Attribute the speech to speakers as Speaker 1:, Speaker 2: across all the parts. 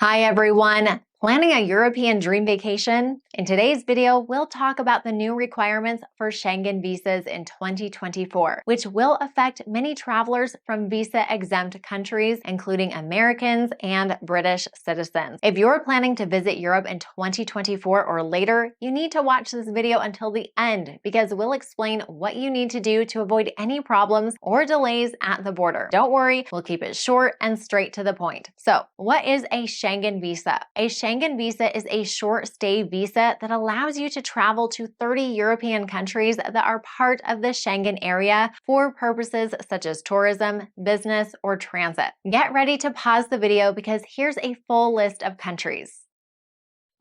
Speaker 1: Hi everyone! Planning a European dream vacation? In today's video, we'll talk about the new requirements for Schengen visas in 2024, which will affect many travelers from visa-exempt countries, including Americans and British citizens. If you're planning to visit Europe in 2024 or later, you need to watch this video until the end because we'll explain what you need to do to avoid any problems or delays at the border. Don't worry, we'll keep it short and straight to the point. So, what is a Schengen visa? A Schengen visa is a short-stay visa that allows you to travel to 30 European countries that are part of the Schengen area for purposes such as tourism, business, or transit. Get ready to pause the video because here's a full list of countries.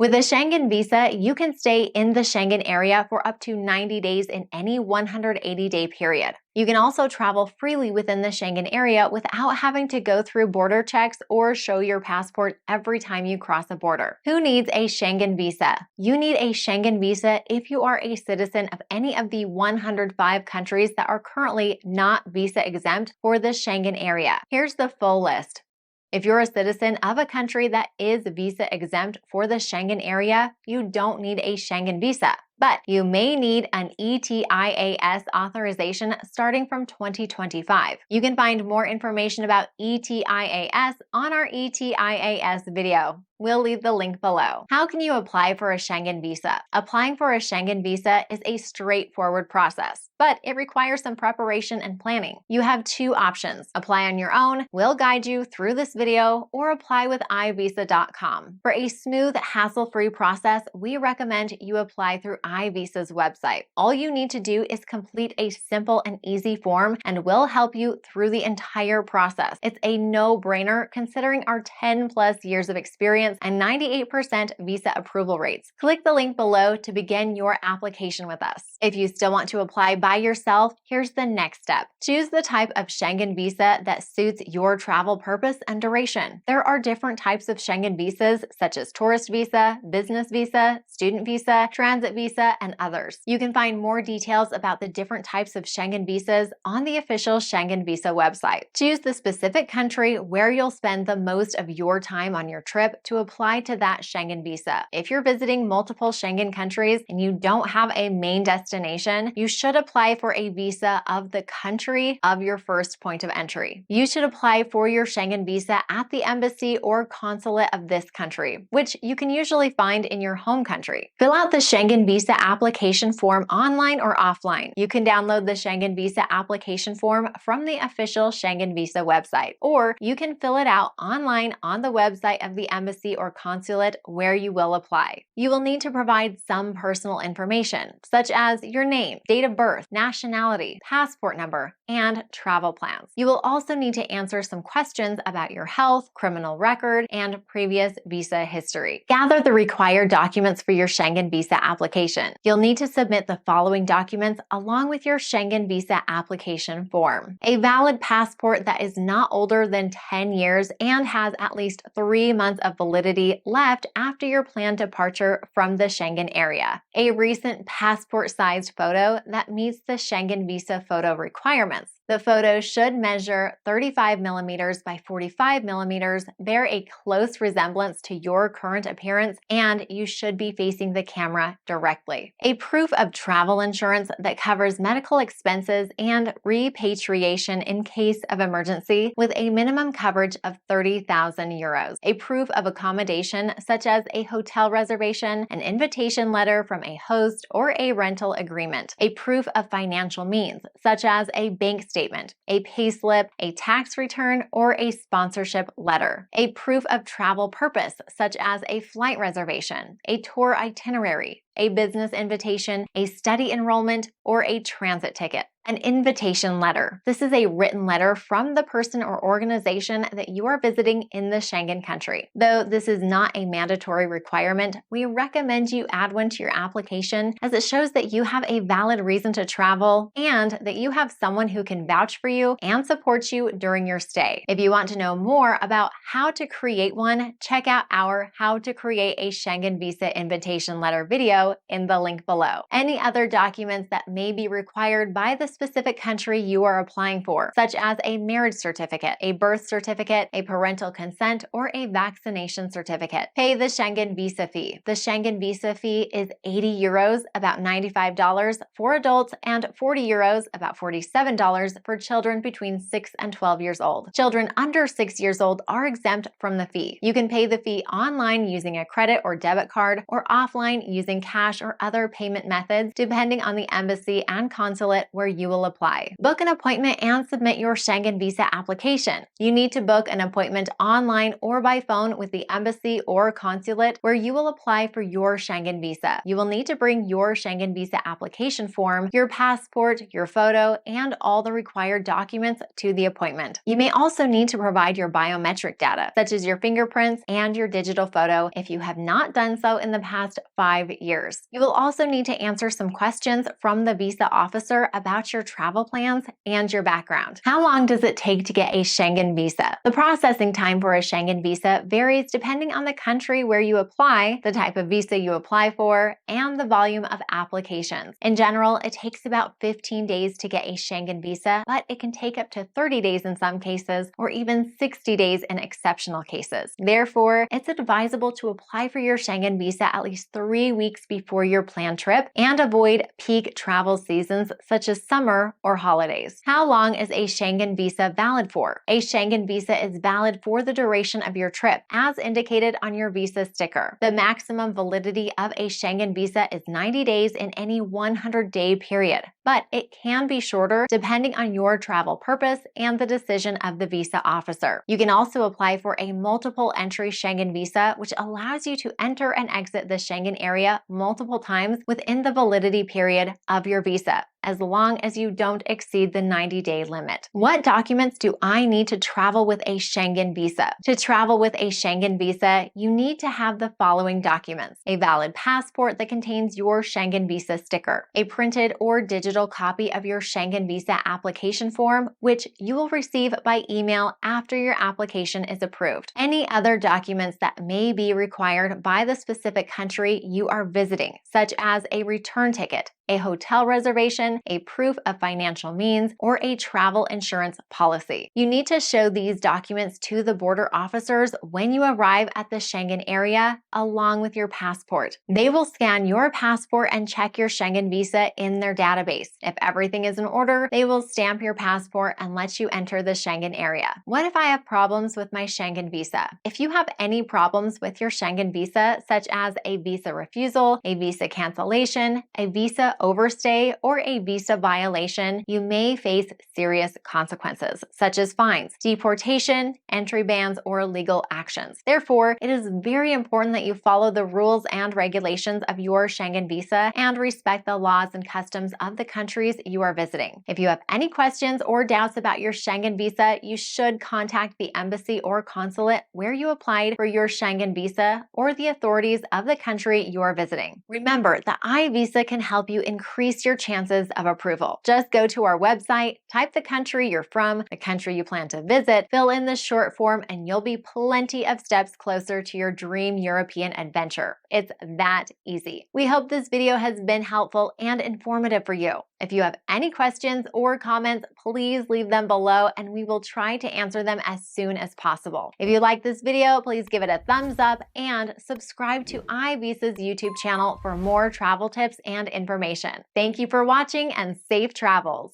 Speaker 1: With a Schengen visa, you can stay in the Schengen area for up to 90 days in any 180-day period. You can also travel freely within the Schengen area without having to go through border checks or show your passport every time you cross a border. Who needs a Schengen visa? You need a Schengen visa if you are a citizen of any of the 105 countries that are currently not visa exempt for the Schengen area. Here's the full list. If you're a citizen of a country that is visa exempt for the Schengen area, you don't need a Schengen visa. But you may need an ETIAS authorization starting from 2025. You can find more information about ETIAS on our ETIAS video. We'll leave the link below. How can you apply for a Schengen visa? Applying for a Schengen visa is a straightforward process, but it requires some preparation and planning. You have two options. Apply on your own, we'll guide you through this video, or apply with iVisa.com. For a smooth, hassle-free process, we recommend you apply through iVisa's website. All you need to do is complete a simple and easy form and we'll help you through the entire process. It's a no-brainer considering our 10+ years of experience and 98% visa approval rates. Click the link below to begin your application with us. If you still want to apply by yourself, here's the next step. Choose the type of Schengen visa that suits your travel purpose and duration. There are different types of Schengen visas such as tourist visa, business visa, student visa, transit visa, and others. You can find more details about the different types of Schengen visas on the official Schengen visa website. Choose the specific country where you'll spend the most of your time on your trip to apply to that Schengen visa. If you're visiting multiple Schengen countries and you don't have a main destination, you should apply for a visa of the country of your first point of entry. You should apply for your Schengen visa at the embassy or consulate of this country, which you can usually find in your home country. Fill out the Schengen visa application form online or offline. You can download the Schengen visa application form from the official Schengen visa website, or you can fill it out online on the website of the embassy or consulate where you will apply. You will need to provide some personal information, such as your name, date of birth, nationality, passport number, and travel plans. You will also need to answer some questions about your health, criminal record, and previous visa history. Gather the required documents for your Schengen visa application. You'll need to submit the following documents along with your Schengen visa application form. A valid passport that is not older than 10 years and has at least 3 months of validity left after your planned departure from the Schengen area. A recent passport-sized photo that meets the Schengen visa photo requirements. The photo should measure 35mm by 45mm, bear a close resemblance to your current appearance, and you should be facing the camera directly. A proof of travel insurance that covers medical expenses and repatriation in case of emergency with a minimum coverage of 30,000 euros. A proof of accommodation such as a hotel reservation, an invitation letter from a host, or a rental agreement. A proof of financial means such as a bank statement, a payslip, a tax return, or a sponsorship letter. A proof of travel purpose, such as a flight reservation, a tour itinerary, a business invitation, a study enrollment, or a transit ticket. An invitation letter. This is a written letter from the person or organization that you are visiting in the Schengen country. Though this is not a mandatory requirement, we recommend you add one to your application as it shows that you have a valid reason to travel and that you have someone who can vouch for you and support you during your stay. If you want to know more about how to create one, check out our How to Create a Schengen Visa Invitation Letter video in the link below. Any other documents that may be required by the specific country you are applying for, such as a marriage certificate, a birth certificate, a parental consent, or a vaccination certificate. Pay the Schengen visa fee. The Schengen visa fee is 80 euros, about $95 for adults, and 40 euros, about $47 for children between 6 and 12 years old. Children under 6 years old are exempt from the fee. You can pay the fee online using a credit or debit card, or offline using cash or other payment methods, depending on the embassy and consulate where you will apply. Book an appointment and submit your Schengen visa application. You need to book an appointment online or by phone with the embassy or consulate where you will apply for your Schengen visa. You will need to bring your Schengen visa application form, your passport, your photo, and all the required documents to the appointment. You may also need to provide your biometric data, such as your fingerprints and your digital photo, if you have not done so in the past 5 years. You will also need to answer some questions from the visa officer about your travel plans and your background. How long does it take to get a Schengen visa? The processing time for a Schengen visa varies depending on the country where you apply, the type of visa you apply for, and the volume of applications. In general, it takes about 15 days to get a Schengen visa, but it can take up to 30 days in some cases, or even 60 days in exceptional cases. Therefore, it's advisable to apply for your Schengen visa at least 3 weeks before your planned trip and avoid peak travel seasons such as summer or holidays. How long is a Schengen visa valid for? A Schengen visa is valid for the duration of your trip, as indicated on your visa sticker. The maximum validity of a Schengen visa is 90 days in any 100-day period, but it can be shorter depending on your travel purpose and the decision of the visa officer. You can also apply for a multiple entry Schengen visa, which allows you to enter and exit the Schengen area multiple times within the validity period of your visa, as long as you don't exceed the 90-day limit. What documents do I need to travel with a Schengen visa? To travel with a Schengen visa, you need to have the following documents: a valid passport that contains your Schengen visa sticker, a printed or digital copy of your Schengen visa application form, which you will receive by email after your application is approved, any other documents that may be required by the specific country you are visiting, such as a return ticket, a hotel reservation, a proof of financial means, or a travel insurance policy. You need to show these documents to the border officers when you arrive at the Schengen area, along with your passport. They will scan your passport and check your Schengen visa in their database. If everything is in order, they will stamp your passport and let you enter the Schengen area. What if I have problems with my Schengen visa? If you have any problems with your Schengen visa, such as a visa refusal, a visa cancellation, a visa overstay, or a visa violation, you may face serious consequences, such as fines, deportation, entry bans, or legal actions. Therefore, it is very important that you follow the rules and regulations of your Schengen visa and respect the laws and customs of the countries you are visiting. If you have any questions or doubts about your Schengen visa, you should contact the embassy or consulate where you applied for your Schengen visa, or the authorities of the country you are visiting. Remember, the iVisa can help you increase your chances of approval. Just go to our website, type the country you're from, the country you plan to visit, fill in the short form, and you'll be plenty of steps closer to your dream European adventure. It's that easy. We hope this video has been helpful and informative for you. If you have any questions or comments, please leave them below and we will try to answer them as soon as possible. If you like this video, please give it a thumbs up and subscribe to iVisa's YouTube channel for more travel tips and information. Thank you for watching and safe travels.